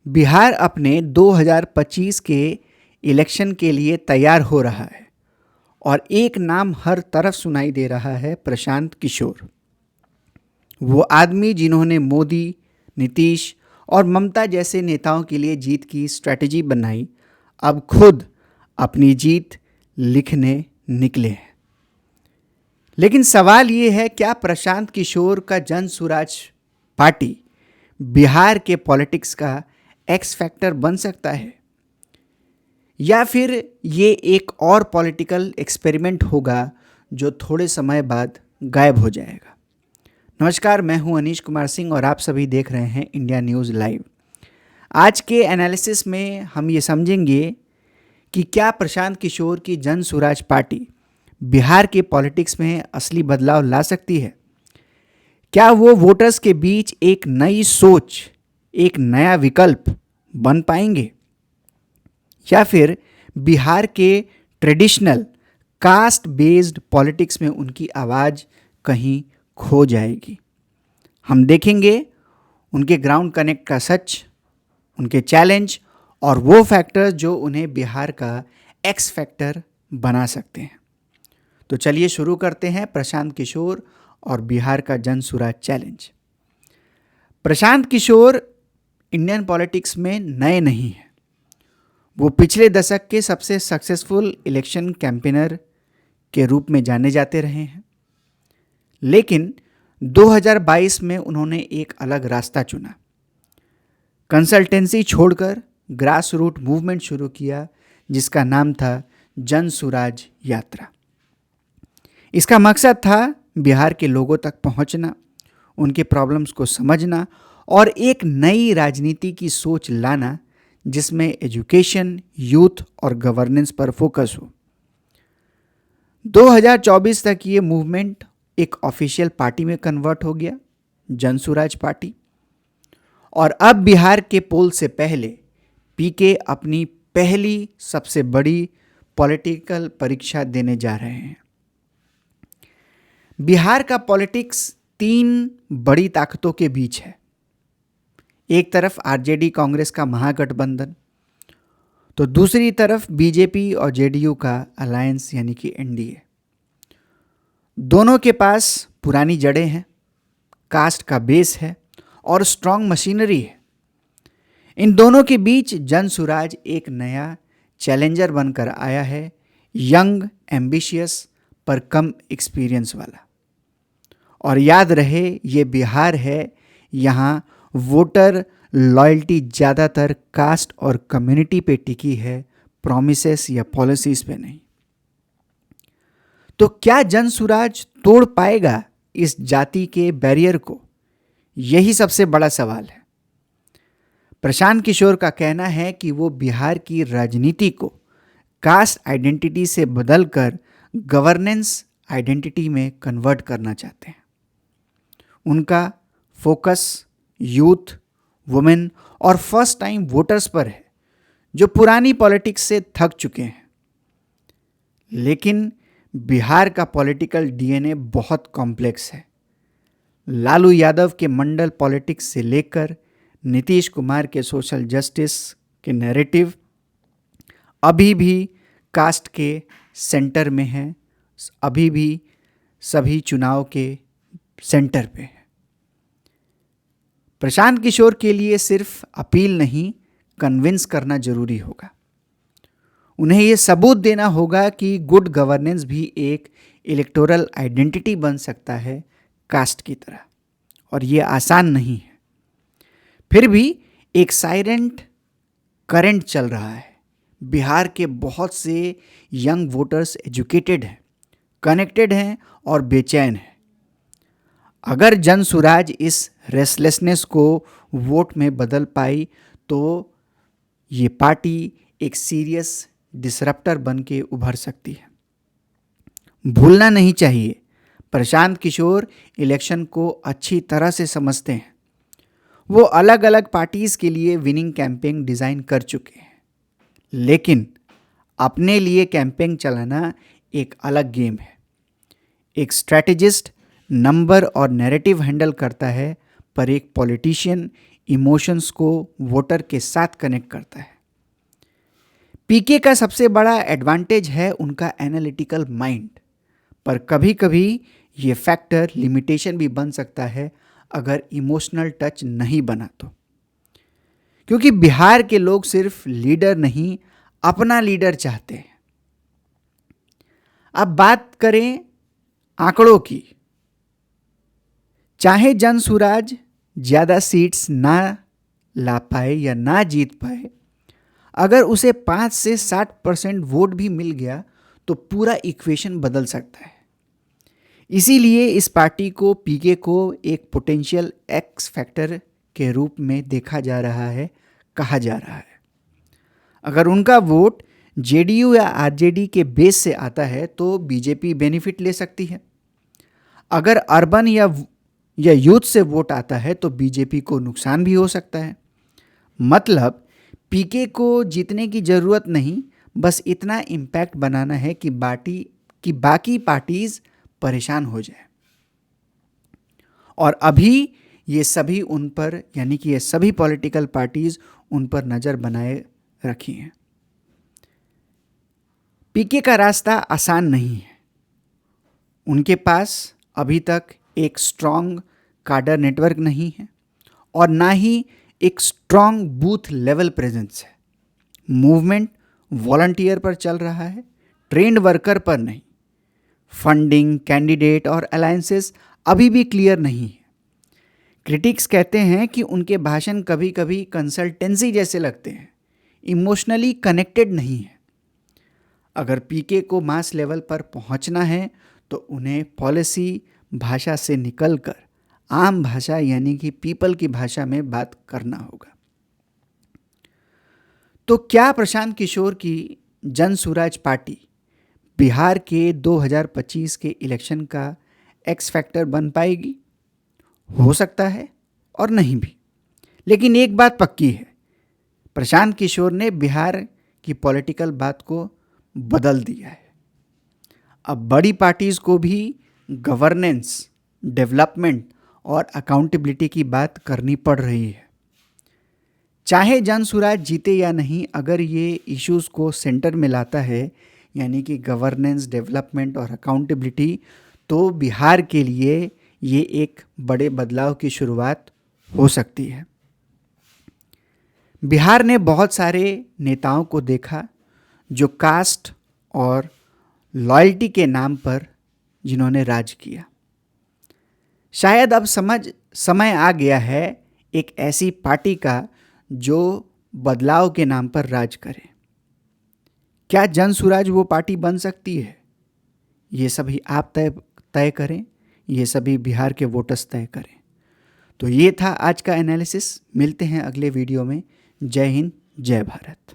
बिहार अपने 2025 के इलेक्शन के लिए तैयार हो रहा है और एक नाम हर तरफ सुनाई दे रहा है, प्रशांत किशोर। वो आदमी जिन्होंने मोदी, नीतीश और ममता जैसे नेताओं के लिए जीत की स्ट्रैटेजी बनाई, अब खुद अपनी जीत लिखने निकले हैं। लेकिन सवाल ये है, क्या प्रशांत किशोर का जन सुराज पार्टी बिहार के पॉलिटिक्स का एक्स फैक्टर बन सकता है, या फिर ये एक और पॉलिटिकल एक्सपेरिमेंट होगा जो थोड़े समय बाद गायब हो जाएगा। नमस्कार, मैं हूं अनीश कुमार सिंह और आप सभी देख रहे हैं इंडिया न्यूज़ लाइव। आज के एनालिसिस में हम ये समझेंगे कि क्या प्रशांत किशोर की जन सुराज पार्टी बिहार के पॉलिटिक्स में असली बदलाव ला सकती है। क्या वो वोटर्स के बीच एक नई सोच, एक नया विकल्प बन पाएंगे, या फिर बिहार के ट्रेडिशनल कास्ट बेस्ड पॉलिटिक्स में उनकी आवाज़ कहीं खो जाएगी। हम देखेंगे उनके ग्राउंड कनेक्ट का सच, उनके चैलेंज और वो फैक्टर जो उन्हें बिहार का एक्स फैक्टर बना सकते हैं। तो चलिए शुरू करते हैं प्रशांत किशोर और बिहार का Jan Suraaj challenge. Prashant Kishor Indian politics में नए नहीं हैं। वो पिछले दशक के सबसे सक्सेसफुल इलेक्शन कैंपेनर के रूप में जाने जाते रहे हैं, लेकिन 2022 में उन्होंने एक अलग रास्ता चुना। कंसल्टेंसी छोड़कर ग्रास रूट मूवमेंट शुरू किया, जिसका नाम था जन सुराज यात्रा। इसका मकसद था बिहार के लोगों तक पहुंचना, उनके प्रॉब्लम्स को समझना और एक नई राजनीति की सोच लाना जिसमें एजुकेशन, यूथ और गवर्नेंस पर फोकस हो। 2024 तक ये मूवमेंट एक ऑफिशियल पार्टी में कन्वर्ट हो गया, जन सुराज पार्टी। और अब बिहार के पोल से पहले पीके अपनी पहली सबसे बड़ी पॉलिटिकल परीक्षा देने जा रहे हैं। बिहार का पॉलिटिक्स तीन बड़ी ताकतों के बीच है। एक तरफ आरजेडी कांग्रेस का महागठबंधन, तो दूसरी तरफ बीजेपी और जेडीयू का अलायंस यानी कि एनडीए। दोनों के पास पुरानी जड़ें हैं, कास्ट का बेस है और स्ट्रांग मशीनरी है। इन दोनों के बीच जन सुराज एक नया चैलेंजर बनकर आया है, यंग, एम्बिशियस पर कम एक्सपीरियंस वाला। और याद रहे, ये बिहार है, यहाँ वोटर लॉयल्टी ज़्यादातर कास्ट और कम्युनिटी पे टिकी है, प्रॉमिसेस या पॉलिसीज पे नहीं। तो क्या जन सुराज तोड़ पाएगा इस जाति के बैरियर को? यही सबसे बड़ा सवाल है। प्रशांत किशोर का कहना है कि वो बिहार की राजनीति को कास्ट आइडेंटिटी से बदलकर गवर्नेंस आइडेंटिटी में कन्वर्ट करना चाहते हैं। उनका फोकस यूथ, वुमेन और फर्स्ट टाइम वोटर्स पर है, जो पुरानी पॉलिटिक्स से थक चुके हैं। लेकिन बिहार का पॉलिटिकल डीएनए बहुत कॉम्प्लेक्स है। लालू यादव के मंडल पॉलिटिक्स से लेकर नीतीश कुमार के सोशल जस्टिस के नैरेटिव अभी भी कास्ट के सेंटर में है, अभी भी सभी चुनाव के सेंटर पे है। प्रशांत किशोर के लिए सिर्फ अपील नहीं, कन्विंस करना जरूरी होगा। उन्हें यह सबूत देना होगा कि गुड गवर्नेंस भी एक इलेक्टोरल आइडेंटिटी बन सकता है, कास्ट की तरह। और ये आसान नहीं है। फिर भी एक साइलेंट करंट चल रहा है। बिहार के बहुत से यंग वोटर्स एजुकेटेड हैं, कनेक्टेड हैं और बेचैन हैं। अगर जन सुराज इस रेस्टलेसनेस को वोट में बदल पाई तो ये पार्टी एक सीरियस डिसरप्टर बन के उभर सकती है। भूलना नहीं चाहिए, प्रशांत किशोर इलेक्शन को अच्छी तरह से समझते हैं। वो अलग अलग पार्टीज के लिए विनिंग कैंपेन डिज़ाइन कर चुके हैं, लेकिन अपने लिए कैंपेन चलाना एक अलग गेम है। एक स्ट्रैटेजिस्ट नंबर और नैरेटिव हैंडल करता है, पर एक पॉलिटिशियन इमोशंस को वोटर के साथ कनेक्ट करता है। पीके का सबसे बड़ा एडवांटेज है उनका एनालिटिकल माइंड, पर कभी कभी ये फैक्टर लिमिटेशन भी बन सकता है अगर इमोशनल टच नहीं बना तो। क्योंकि बिहार के लोग सिर्फ लीडर नहीं, अपना लीडर चाहते हैं। अब बात करें आंकड़ों की। चाहे जनसुराज ज्यादा सीट्स ना ला पाए या ना जीत पाए, अगर उसे 5 से 60% वोट भी मिल गया तो पूरा इक्वेशन बदल सकता है। इसीलिए इस पार्टी को, पीके को एक पोटेंशियल एक्स फैक्टर के रूप में देखा जा रहा है, कहा जा रहा है। अगर उनका वोट जेडीयू या आरजेडी के बेस से आता है तो बीजेपी बेनिफिट ले सकती है। अगर अर्बन या यूथ से वोट आता है तो बीजेपी को नुकसान भी हो सकता है। मतलब पीके को जीतने की जरूरत नहीं, बस इतना इम्पैक्ट बनाना है कि बाकी पार्टीज परेशान हो जाए। और अभी ये सभी उन पर, यानी कि ये सभी पॉलिटिकल पार्टीज उन पर नज़र बनाए रखी हैं। पीके का रास्ता आसान नहीं है। उनके पास अभी तक एक स्ट्रॉन्ग काडर नेटवर्क नहीं है और ना ही एक स्ट्रॉन्ग बूथ लेवल प्रेजेंस है। मूवमेंट वॉलंटियर पर चल रहा है, ट्रेंड वर्कर पर नहीं। फंडिंग, कैंडिडेट और अलायंसेस अभी भी क्लियर नहीं है। क्रिटिक्स कहते हैं कि उनके भाषण कभी कभी कंसल्टेंसी जैसे लगते हैं, इमोशनली कनेक्टेड नहीं है। अगर पीके को मास लेवल पर पहुंचना है तो उन्हें पॉलिसी भाषा से निकलकर आम भाषा, यानी कि पीपल की भाषा में बात करना होगा। तो क्या प्रशांत किशोर की जनसुराज पार्टी बिहार के 2025 के इलेक्शन का एक्स फैक्टर बन पाएगी? हो सकता है और नहीं भी। लेकिन एक बात पक्की है, प्रशांत किशोर ने बिहार की पॉलिटिकल बात को बदल दिया है। अब बड़ी पार्टीज को भी गवर्नेंस, डेवलपमेंट और अकाउंटेबिलिटी की बात करनी पड़ रही है। चाहे जनसुराज जीते या नहीं, अगर ये इश्यूज को सेंटर में लाता है, यानी कि गवर्नेंस, डेवलपमेंट और अकाउंटेबिलिटी, तो बिहार के लिए ये एक बड़े बदलाव की शुरुआत हो सकती है। बिहार ने बहुत सारे नेताओं को देखा जो कास्ट और लॉयल्टी के नाम पर जिन्होंने राज किया। शायद अब समय आ गया है एक ऐसी पार्टी का जो बदलाव के नाम पर राज करे। क्या जनसुराज वो पार्टी बन सकती है? ये सभी आप तय करें, ये सभी बिहार के वोटर्स तय करें। तो ये था आज का एनालिसिस। मिलते हैं अगले वीडियो में। जय हिंद, जय भारत।